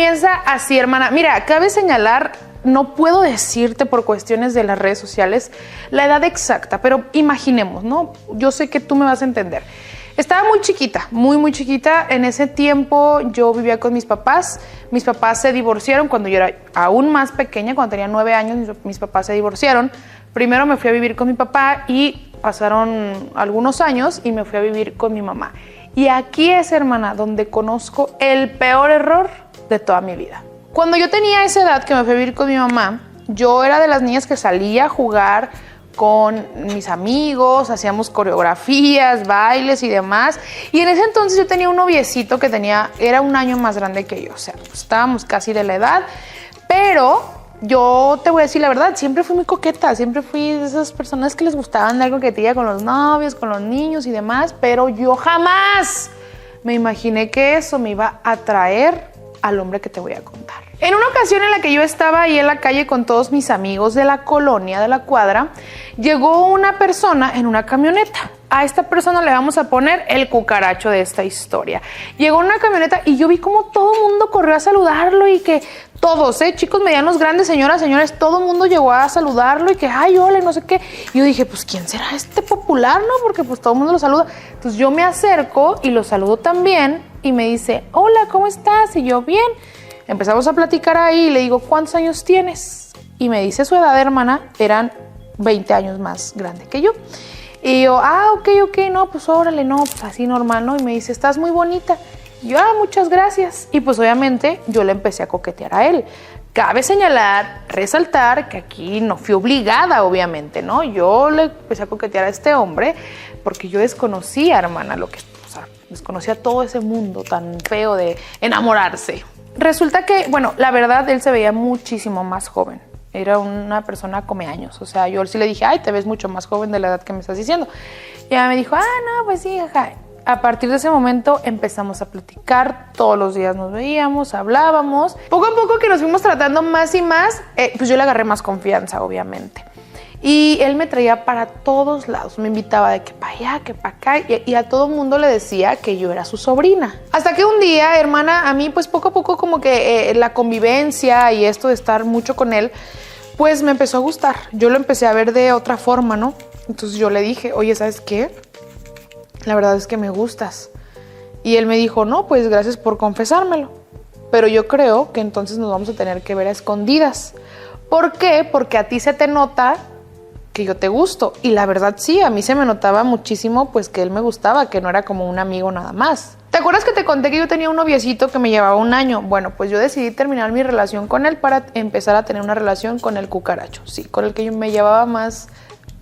comienza así, hermana. Mira, cabe señalar, no puedo decirte por cuestiones de las redes sociales la edad exacta, pero imaginemos, ¿no? Yo sé que tú me vas a entender. Estaba muy chiquita, muy chiquita. En ese tiempo yo vivía con mis papás. Mis papás se divorciaron cuando yo era aún más pequeña, cuando tenía 9 años, mis papás se divorciaron. Primero me fui a vivir con mi papá y pasaron algunos años y me fui a vivir con mi mamá. Y aquí es, hermana, donde conozco el peor error de toda mi vida. Cuando yo tenía esa edad que me fui a vivir con mi mamá, yo era de las niñas que salía a jugar con mis amigos, hacíamos coreografías, bailes y demás. Y en ese entonces yo tenía un noviecito que era un año más grande que yo. O sea, pues estábamos casi de la edad. Pero yo te voy a decir la verdad, siempre fui muy coqueta. Siempre fui de esas personas que les gustaba andar coquetilla con los novios, con los niños y demás. Pero yo jamás me imaginé que eso me iba a atraer al hombre que te voy a contar. En una ocasión en la que yo estaba ahí en la calle con todos mis amigos de la colonia, de la cuadra, llegó una persona en una camioneta. A esta persona le vamos a poner el cucaracho de esta historia. Llegó en una camioneta y yo vi como todo el mundo corrió a saludarlo y que todos, chicos medianos, grandes, señoras, señores, todo el mundo llegó a saludarlo y que, ay, hola, no sé qué. Y yo dije, pues, ¿quién será este popular, no? Porque pues todo el mundo lo saluda. Entonces yo me acerco y lo saludo también y me dice, hola, ¿cómo estás? Y yo, bien. Empezamos a platicar ahí y le digo, ¿cuántos años tienes? Y me dice su edad, hermana, eran 20 años más grande que yo. Y yo, ok, no, pues órale, no, pues así normal, ¿no? Y me dice, estás muy bonita. Y yo, muchas gracias. Y pues obviamente yo le empecé a coquetear a él. Cabe señalar, resaltar que aquí no fui obligada, obviamente, ¿no? Yo le empecé a coquetear a este hombre porque yo desconocía, hermana, desconocía todo ese mundo tan feo de enamorarse. Resulta que, bueno, la verdad, él se veía muchísimo más joven. Era una persona come años. O sea, yo sí le dije, ay, te ves mucho más joven de la edad que me estás diciendo. Y ella me dijo, no, pues sí, ajá. A partir de ese momento empezamos a platicar. Todos los días nos veíamos, hablábamos. Poco a poco que nos fuimos tratando más y más, pues yo le agarré más confianza, obviamente. Y él me traía para todos lados, me invitaba de que para allá, que para acá, y a todo mundo le decía que yo era su sobrina. Hasta que un día, hermana, a mí pues poco a poco como que la convivencia y esto de estar mucho con él, pues me empezó a gustar. Yo lo empecé a ver de otra forma, ¿no? Entonces yo le dije, oye, ¿sabes qué? La verdad es que me gustas. Y él me dijo, no, pues gracias por confesármelo. Pero yo creo que entonces nos vamos a tener que ver a escondidas. ¿Por qué? Porque a ti se te nota que yo te gusto. Y la verdad sí, a mí se me notaba muchísimo pues que él me gustaba, que no era como un amigo nada más. ¿Te acuerdas que te conté que yo tenía un noviecito que me llevaba 1 año? Bueno, pues yo decidí terminar mi relación con él para empezar a tener una relación con el cucaracho. Sí, con el que yo me llevaba más,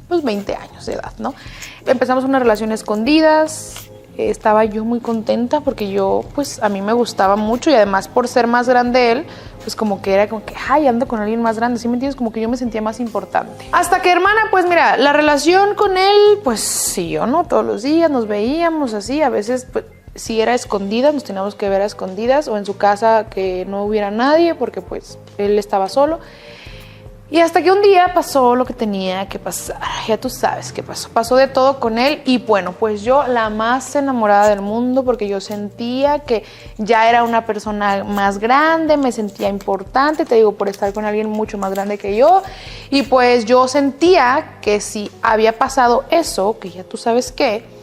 pues 20 años de edad, ¿no? Empezamos una relación escondidas. Estaba yo muy contenta porque yo, pues a mí me gustaba mucho y además por ser más grande él, pues como que era como que, ay, ando con alguien más grande, ¿sí me entiendes? Como que yo me sentía más importante. Hasta que, hermana, pues mira, la relación con él, pues siguió, ¿no? Todos los días nos veíamos así, a veces, pues si era escondida, nos teníamos que ver a escondidas o en su casa que no hubiera nadie porque pues él estaba solo. Y hasta que un día pasó lo que tenía que pasar, ya tú sabes qué pasó. Pasó de todo con él y bueno, pues yo la más enamorada del mundo porque yo sentía que ya era una persona más grande, me sentía importante, te digo, por estar con alguien mucho más grande que yo. Y pues yo sentía que si había pasado eso, que ya tú sabes qué,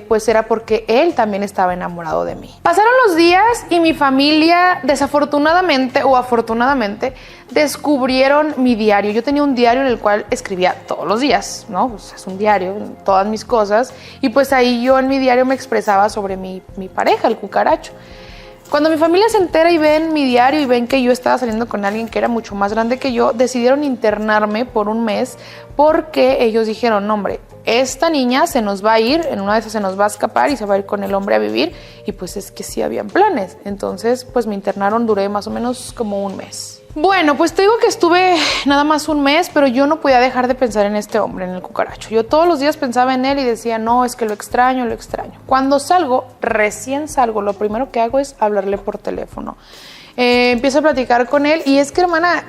pues era porque él también estaba enamorado de mí. Pasaron los días y mi familia, desafortunadamente o afortunadamente, descubrieron mi diario. Yo tenía un diario en el cual escribía todos los días, ¿no? Pues es un diario, todas mis cosas. Y pues ahí yo en mi diario me expresaba sobre mi pareja, el cucaracho. Cuando mi familia se entera y ven mi diario y ven que yo estaba saliendo con alguien que era mucho más grande que yo, decidieron internarme por 1 mes porque ellos dijeron, no, hombre, esta niña se nos va a ir, en una de esas se nos va a escapar y se va a ir con el hombre a vivir. Y pues es que sí habían planes. Entonces pues me internaron, duré más o menos como 1 mes. Bueno, pues te digo que estuve nada más 1 mes, pero yo no podía dejar de pensar en este hombre, en el cucaracho. Yo todos los días pensaba en él y decía, no, es que lo extraño, lo extraño. Cuando salgo, recién salgo, lo primero que hago es hablarle por teléfono. Empiezo a platicar con él y es que, hermana,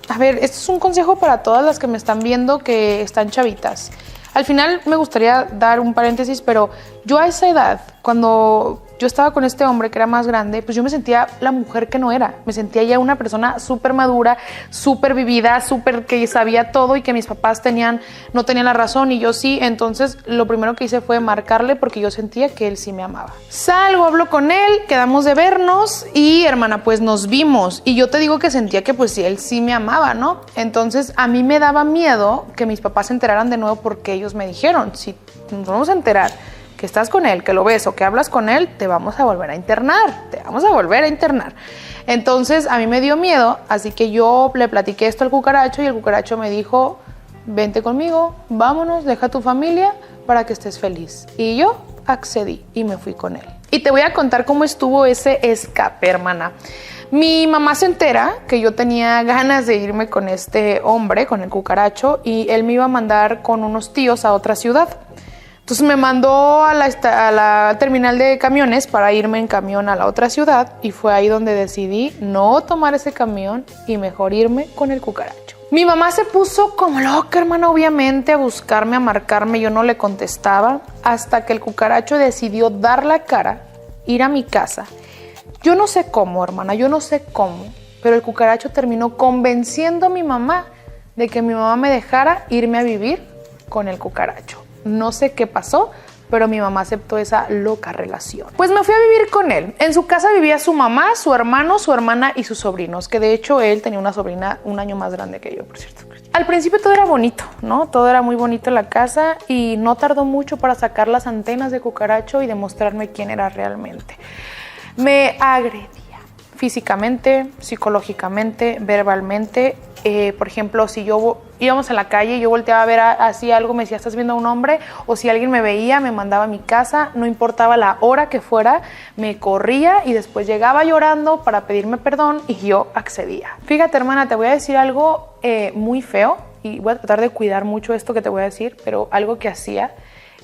a ver, esto es un consejo para todas las que me están viendo que están chavitas. Al final me gustaría dar un paréntesis, pero yo a esa edad, cuando yo estaba con este hombre que era más grande, pues yo me sentía la mujer que no era. Me sentía ya una persona súper madura, súper vivida, súper que sabía todo y que mis papás no tenían la razón y yo sí. Entonces lo primero que hice fue marcarle porque yo sentía que él sí me amaba. Salgo, hablo con él, quedamos de vernos y, hermana, pues nos vimos. Y yo te digo que sentía que pues él sí me amaba, ¿no? Entonces a mí me daba miedo que mis papás se enteraran de nuevo porque ellos me dijeron, si nos vamos a enterar que estás con él, que lo ves o que hablas con él, te vamos a volver a internar, Entonces a mí me dio miedo, así que yo le platiqué esto al cucaracho y el cucaracho me dijo, vente conmigo, vámonos, deja a tu familia para que estés feliz. Y yo accedí y me fui con él. Y te voy a contar cómo estuvo ese escape, hermana. Mi mamá se entera que yo tenía ganas de irme con este hombre, con el cucaracho, y él me iba a mandar con unos tíos a otra ciudad. Entonces me mandó a la terminal de camiones para irme en camión a la otra ciudad y fue ahí donde decidí no tomar ese camión y mejor irme con el cucaracho. Mi mamá se puso como loca, hermana, obviamente, a buscarme, a marcarme. Yo no le contestaba hasta que el cucaracho decidió dar la cara, ir a mi casa. Yo no sé cómo, hermana, yo no sé cómo, pero el cucaracho terminó convenciendo a mi mamá de que mi mamá me dejara irme a vivir con el cucaracho. No sé qué pasó, pero mi mamá aceptó esa loca relación. Pues me fui a vivir con él. En su casa vivía su mamá, su hermano, su hermana y sus sobrinos, que de hecho él tenía una sobrina un año más grande que yo, por cierto. Al principio todo era bonito, ¿no? Todo era muy bonito en la casa y no tardó mucho para sacar las antenas de cucaracho y demostrarme quién era realmente. Me agredía físicamente, psicológicamente, verbalmente. Por ejemplo, si íbamos a la calle y yo volteaba a ver así algo, me decía, ¿estás viendo a un hombre? O si alguien me veía, me mandaba a mi casa, no importaba la hora que fuera, me corría y después llegaba llorando para pedirme perdón y yo accedía. Fíjate, hermana, te voy a decir algo muy feo y voy a tratar de cuidar mucho esto que te voy a decir, pero algo que hacía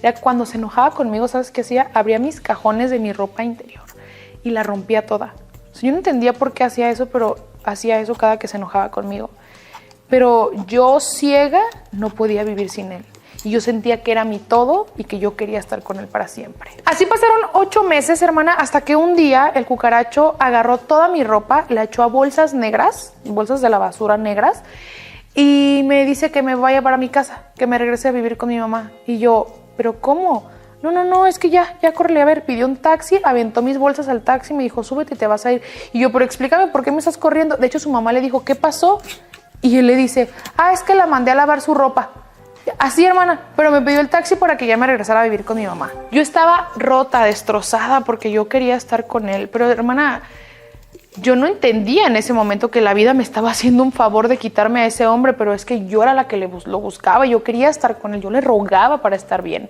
era cuando se enojaba conmigo, ¿sabes qué hacía? Abría mis cajones de mi ropa interior y la rompía toda. O sea, yo no entendía por qué hacía eso, pero hacía eso cada que se enojaba conmigo. Pero yo, ciega, no podía vivir sin él. Y yo sentía que era mi todo y que yo quería estar con él para siempre. Así pasaron 8 meses, hermana, hasta que un día el cucaracho agarró toda mi ropa, la echó a bolsas negras, bolsas de la basura negras, y me dice que me vaya para mi casa, que me regrese a vivir con mi mamá. Y yo, ¿pero cómo? No, es que ya córrele, a ver, pidió un taxi, aventó mis bolsas al taxi, me dijo, súbete y te vas a ir. Y yo, pero explícame por qué me estás corriendo. De hecho, su mamá le dijo, ¿qué pasó? Y él le dice, es que la mandé a lavar su ropa. Así, hermana, pero me pidió el taxi para que ya me regresara a vivir con mi mamá. Yo estaba rota, destrozada, porque yo quería estar con él. Pero, hermana, yo no entendía en ese momento que la vida me estaba haciendo un favor de quitarme a ese hombre, pero es que yo era la que lo buscaba, yo quería estar con él, yo le rogaba para estar bien.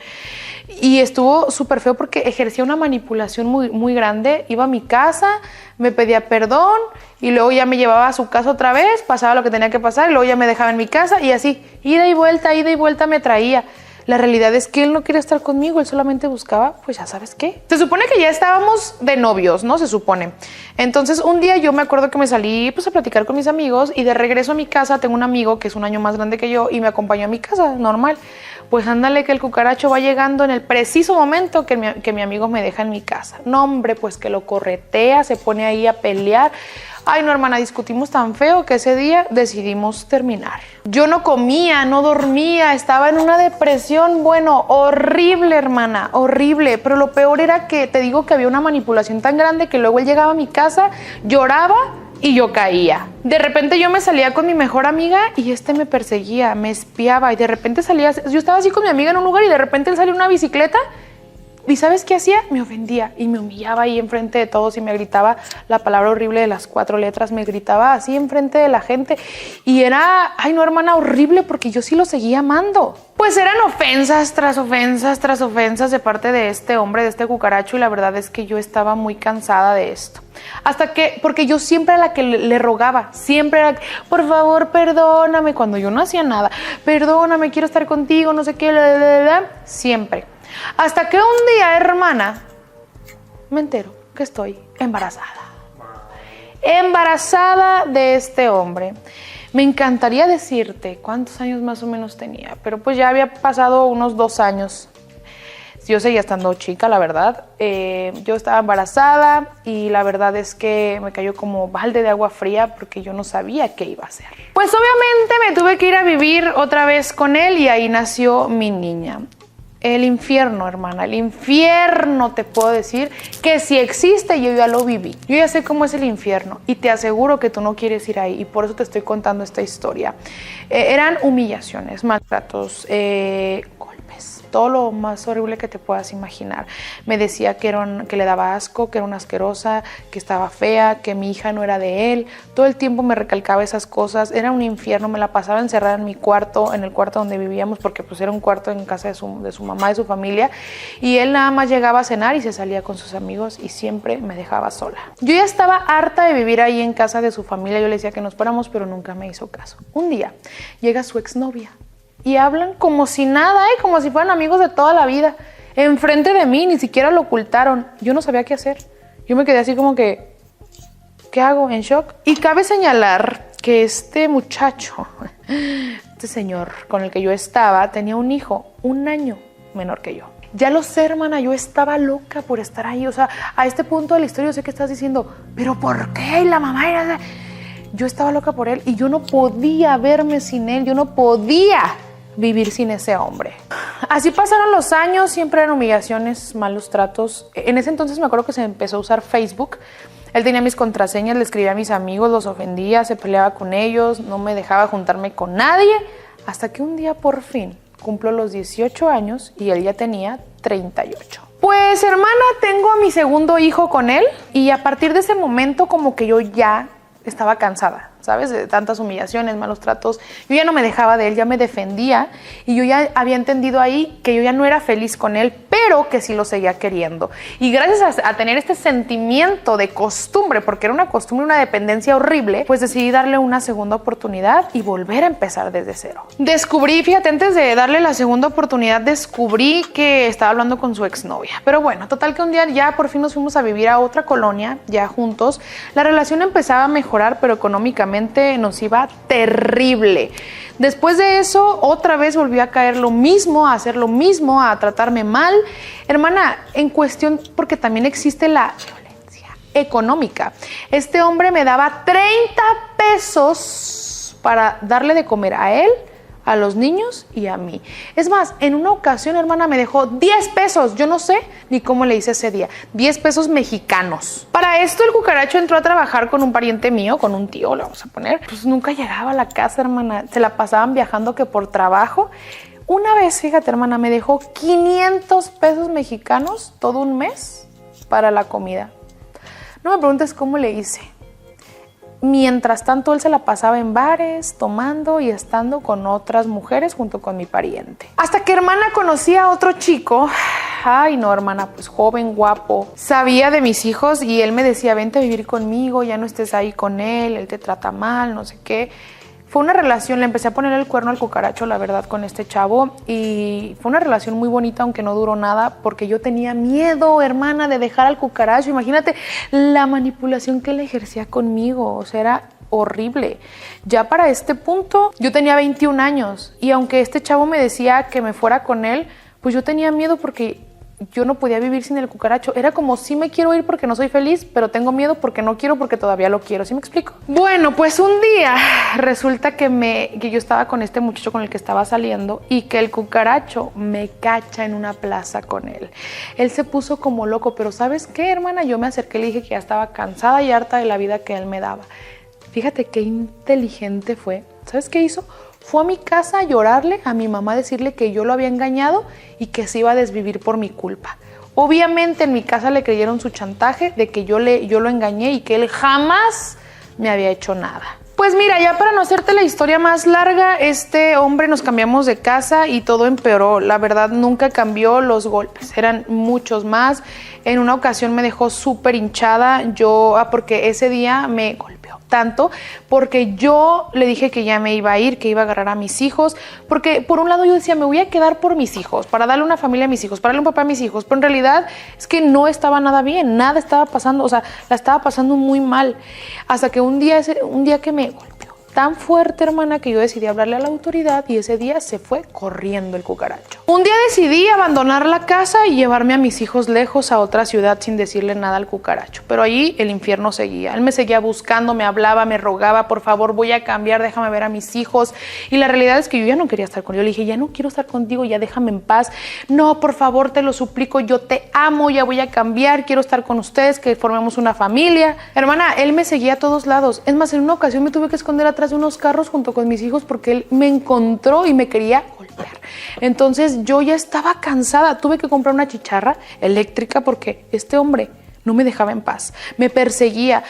Y estuvo súper feo porque ejercía una manipulación muy, muy grande. Iba a mi casa, me pedía perdón y luego ya me llevaba a su casa otra vez, pasaba lo que tenía que pasar y luego ya me dejaba en mi casa y así, ida y vuelta me traía. La realidad es que él no quería estar conmigo, él solamente buscaba, pues ya sabes qué. Se supone que ya estábamos de novios, ¿no? Se supone. Entonces un día yo me acuerdo que me salí pues a platicar con mis amigos y de regreso a mi casa tengo un amigo que es un año más grande que yo y me acompañó a mi casa, normal. Pues ándale que el cucaracho va llegando en el preciso momento que mi amigo me deja en mi casa. No, hombre, pues que lo corretea, se pone ahí a pelear. Ay, no, hermana, discutimos tan feo que ese día decidimos terminar. Yo no comía, no dormía, estaba en una depresión, bueno, horrible, hermana, horrible. Pero lo peor era que te digo que había una manipulación tan grande que luego él llegaba a mi casa, lloraba y yo caía. De repente yo me salía con mi mejor amiga y me perseguía, me espiaba y de repente yo estaba así con mi amiga en un lugar y de repente él salió en una bicicleta. ¿Y sabes qué hacía? Me ofendía y me humillaba ahí enfrente de todos y me gritaba la palabra horrible de las 4 letras, me gritaba así enfrente de la gente y era, ay no, hermana, horrible porque yo sí lo seguía amando. Pues eran ofensas tras ofensas tras ofensas de parte de este hombre, de este cucaracho, y la verdad es que yo estaba muy cansada de esto. Hasta que, porque yo siempre era la que le rogaba, siempre era, por favor, perdóname, cuando yo no hacía nada, perdóname, quiero estar contigo, no sé qué, siempre. Hasta que un día, hermana, me entero que estoy embarazada. Embarazada de este hombre. Me encantaría decirte cuántos años más o menos tenía, pero pues ya había pasado unos 2 años. Yo seguía estando chica, la verdad. Yo estaba embarazada y la verdad es que me cayó como balde de agua fría porque yo no sabía qué iba a hacer. Pues obviamente me tuve que ir a vivir otra vez con él y ahí nació mi niña. El infierno, hermana, el infierno, te puedo decir que si existe, yo ya lo viví. Yo ya sé cómo es el infierno y te aseguro que tú no quieres ir ahí y por eso te estoy contando esta historia. Eran humillaciones, maltratos, golpes, todo lo más horrible que te puedas imaginar. Me decía que le daba asco, que era una asquerosa, que estaba fea, que mi hija no era de él. Todo el tiempo me recalcaba esas cosas. Era un infierno, me la pasaba encerrada en mi cuarto, en el cuarto donde vivíamos, porque pues era un cuarto en casa de su mamá, de su familia. Y él nada más llegaba a cenar y se salía con sus amigos y siempre me dejaba sola. Yo ya estaba harta de vivir ahí en casa de su familia. Yo le decía que nos fuéramos, pero nunca me hizo caso. Un día llega su exnovia y hablan como si nada, como si fueran amigos de toda la vida. Enfrente de mí, ni siquiera lo ocultaron. Yo no sabía qué hacer. Yo me quedé así como que, ¿qué hago? En shock. Y cabe señalar que este muchacho, este señor con el que yo estaba, tenía un hijo, 1 año menor que yo. Ya lo sé, hermana, yo estaba loca por estar ahí. O sea, a este punto de la historia yo sé que estás diciendo, ¿pero por qué? La mamá era... Yo estaba loca por él y yo no podía verme sin él. Yo no podía vivir sin ese hombre. Así pasaron los años, siempre eran humillaciones, malos tratos. En ese entonces me acuerdo que se empezó a usar Facebook. Él tenía mis contraseñas, le escribía a mis amigos, los ofendía, se peleaba con ellos, no me dejaba juntarme con nadie, hasta que un día por fin cumplo los 18 años y él ya tenía 38. Pues hermana, tengo a mi segundo hijo con él y a partir de ese momento como que yo ya estaba cansada, ¿sabes? De tantas humillaciones, malos tratos. Yo ya no me dejaba de él, ya me defendía y yo ya había entendido ahí que yo ya no era feliz con él, pero que sí lo seguía queriendo. Y gracias a tener este sentimiento de costumbre, porque era una costumbre, una dependencia horrible, pues decidí darle una segunda oportunidad y volver a empezar desde cero. Descubrí, fíjate, antes de darle la segunda oportunidad, descubrí que estaba hablando con su exnovia. Pero bueno, total que un día ya por fin nos fuimos a vivir a otra colonia, ya juntos. La relación empezaba a mejorar, pero económicamente nos iba terrible. Después de eso, otra vez volvió a caer lo mismo, a hacer lo mismo, a tratarme mal. Hermana, en cuestión, porque también existe la violencia económica. Este hombre me daba 30 pesos para darle de comer a él, a los niños y a mí. Es más, en una ocasión, hermana, me dejó 10 pesos. Yo no sé ni cómo le hice ese día. 10 pesos mexicanos. Para esto, el cucaracho entró a trabajar con un pariente mío, con un tío, le vamos a poner. Pues nunca llegaba a la casa, hermana. Se la pasaban viajando que por trabajo. Una vez, fíjate, hermana, me dejó 500 pesos mexicanos todo un mes para la comida. No me preguntes cómo le hice. Mientras tanto, él se la pasaba en bares, tomando y estando con otras mujeres junto con mi pariente. Hasta que, hermana, conocí a otro chico. Ay, no, hermana, pues joven, guapo. Sabía de mis hijos y él me decía, vente a vivir conmigo, ya no estés ahí con él te trata mal, no sé qué. Fue una relación, le empecé a poner el cuerno al cucaracho, la verdad, con este chavo. Y fue una relación muy bonita, aunque no duró nada, porque yo tenía miedo, hermana, de dejar al cucaracho. Imagínate la manipulación que él ejercía conmigo, o sea, era horrible. Ya para este punto, yo tenía 21 años. Y aunque este chavo me decía que me fuera con él, pues yo tenía miedo porque yo no podía vivir sin el cucaracho. Era como, sí me quiero ir porque no soy feliz, pero tengo miedo porque no quiero porque todavía lo quiero. ¿Sí me explico? Bueno, pues un día resulta que yo estaba con este muchacho con el que estaba saliendo y que el cucaracho me cacha en una plaza con él. Él se puso como loco, pero ¿sabes qué, hermana? Yo me acerqué y le dije que ya estaba cansada y harta de la vida que él me daba. Fíjate qué inteligente fue. ¿Sabes qué hizo? Fue a mi casa a llorarle a mi mamá, a decirle que yo lo había engañado y que se iba a desvivir por mi culpa. Obviamente en mi casa le creyeron su chantaje de que yo lo engañé y que él jamás me había hecho nada. Pues mira, ya para no hacerte la historia más larga, este hombre nos cambiamos de casa y todo empeoró. La verdad nunca cambió, los golpes eran muchos más. En una ocasión me dejó súper hinchada, porque ese día me golpeó tanto, porque yo le dije que ya me iba a ir, que iba a agarrar a mis hijos, porque por un lado yo decía, me voy a quedar por mis hijos, para darle una familia a mis hijos, para darle un papá a mis hijos, pero en realidad es que no estaba nada bien, nada estaba pasando, o sea, la estaba pasando muy mal, hasta que un día que me golpeó tan fuerte, hermana, que yo decidí hablarle a la autoridad y ese día se fue corriendo el cucaracho. Un día decidí abandonar la casa y llevarme a mis hijos lejos a otra ciudad sin decirle nada al cucaracho. Pero allí el infierno seguía. Él me seguía buscando, me hablaba, me rogaba, por favor, voy a cambiar, déjame ver a mis hijos. Y la realidad es que yo ya no quería estar con él. Yo le dije, ya no quiero estar contigo, ya déjame en paz. No, por favor, te lo suplico, yo te amo, ya voy a cambiar, quiero estar con ustedes, que formemos una familia. Hermana, él me seguía a todos lados. Es más, en una ocasión me tuve que esconder atrás de unos carros junto con mis hijos porque él me encontró y me quería golpear. Entonces yo ya estaba cansada, tuve que comprar una chicharra eléctrica porque este hombre no me dejaba en paz, me perseguía,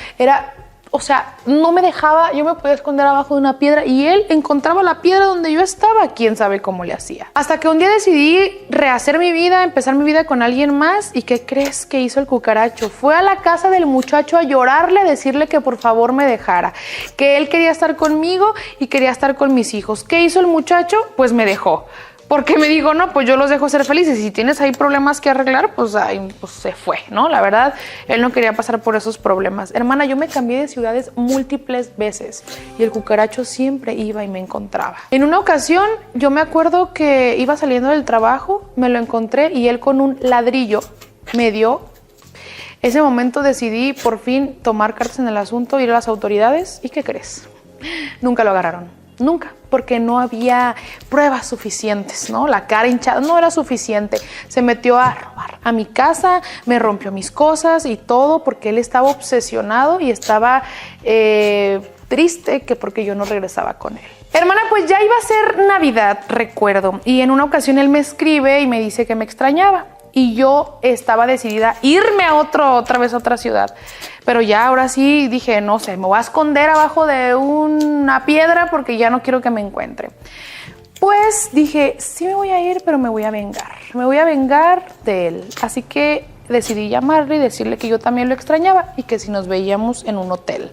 no me dejaba, yo me podía esconder abajo de una piedra y él encontraba la piedra donde yo estaba, quién sabe cómo le hacía. Hasta que un día decidí rehacer mi vida, empezar mi vida con alguien más. ¿Y qué crees que hizo el cucaracho? Fue a la casa del muchacho a llorarle, a decirle que por favor me dejara, que él quería estar conmigo y quería estar con mis hijos. ¿Qué hizo el muchacho? Pues me dejó. Porque me dijo, no, pues yo los dejo ser felices. Si tienes ahí problemas que arreglar, pues se fue, ¿no? La verdad, él no quería pasar por esos problemas. Hermana, yo me cambié de ciudades múltiples veces y el cucaracho siempre iba y me encontraba. En una ocasión, yo me acuerdo que iba saliendo del trabajo, me lo encontré y él con un ladrillo me dio. Ese momento decidí por fin tomar cartas en el asunto, ir a las autoridades. ¿Y qué crees? Nunca lo agarraron. Nunca, porque no había pruebas suficientes, ¿no? La cara hinchada no era suficiente. Se metió a robar a mi casa, me rompió mis cosas y todo porque él estaba obsesionado y estaba triste que porque yo no regresaba con él. Hermana, pues ya iba a ser Navidad, recuerdo, y en una ocasión él me escribe y me dice que me extrañaba. Y yo estaba decidida a irme a otra vez a otra ciudad. Pero ya ahora sí dije, no sé, me voy a esconder abajo de una piedra porque ya no quiero que me encuentre. Pues dije, sí me voy a ir, pero me voy a vengar. Me voy a vengar de él. Así que decidí llamarle y decirle que yo también lo extrañaba y que si nos veíamos en un hotel.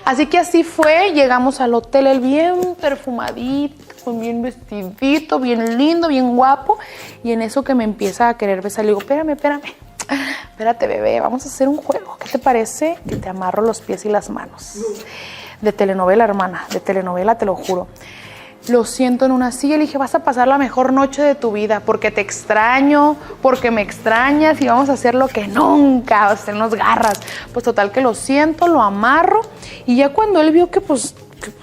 Así que así fue, llegamos al hotel, él bien perfumadito, bien vestidito, bien lindo, bien guapo, y en eso que me empieza a querer besar, le digo, espérame, espérate bebé, vamos a hacer un juego, ¿qué te parece que te amarro los pies y las manos? De telenovela, hermana, de telenovela, te lo juro. Lo siento en una silla y le dije, vas a pasar la mejor noche de tu vida porque te extraño, porque me extrañas y vamos a hacer lo que nunca, o sea, nos garras. Pues total que lo siento, lo amarro y ya cuando él vio que pues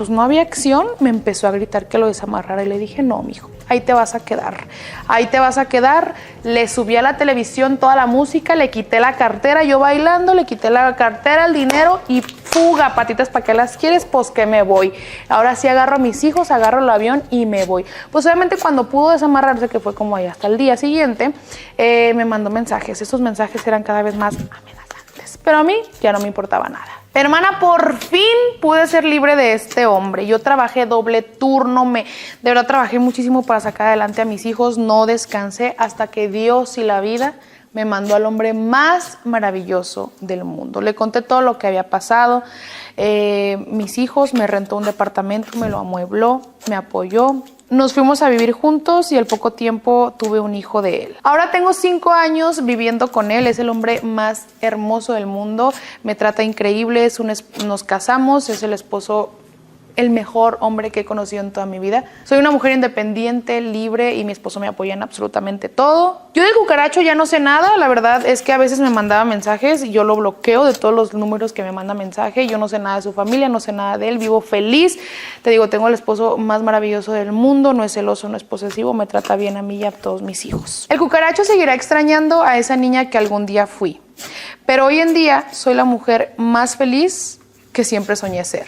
no había acción, me empezó a gritar que lo desamarrara y le dije, no, mijo, ahí te vas a quedar, ahí te vas a quedar. Le subí a la televisión toda la música, le quité la cartera, yo bailando, le quité la cartera, el dinero y fuga, patitas, ¿para qué las quieres? Pues que me voy. Ahora sí agarro a mis hijos, agarro el avión y me voy. Pues obviamente cuando pudo desamarrarse, que fue como ahí hasta el día siguiente, me mandó mensajes. Esos mensajes eran cada vez más amenazantes, pero a mí ya no me importaba nada. Hermana, por fin pude ser libre de este hombre. Yo trabajé doble turno, de verdad trabajé muchísimo para sacar adelante a mis hijos, no descansé hasta que Dios y la vida me mandó al hombre más maravilloso del mundo. Le conté todo lo que había pasado, mis hijos, me rentó un departamento, me lo amuebló, me apoyó. Nos fuimos a vivir juntos y al poco tiempo tuve un hijo de él. Ahora tengo 5 años viviendo con él, es el hombre más hermoso del mundo, me trata increíble, nos casamos, es el esposo, el mejor hombre que he conocido en toda mi vida. Soy una mujer independiente, libre y mi esposo me apoya en absolutamente todo. Yo del cucaracho ya no sé nada, la verdad es que a veces me mandaba mensajes y yo lo bloqueo de todos los números que me manda mensaje. Yo no sé nada de su familia, no sé nada de él, vivo feliz. Te digo, tengo el esposo más maravilloso del mundo, no es celoso, no es posesivo, me trata bien a mí y a todos mis hijos. El cucaracho seguirá extrañando a esa niña que algún día fui, pero hoy en día soy la mujer más feliz que siempre soñé ser.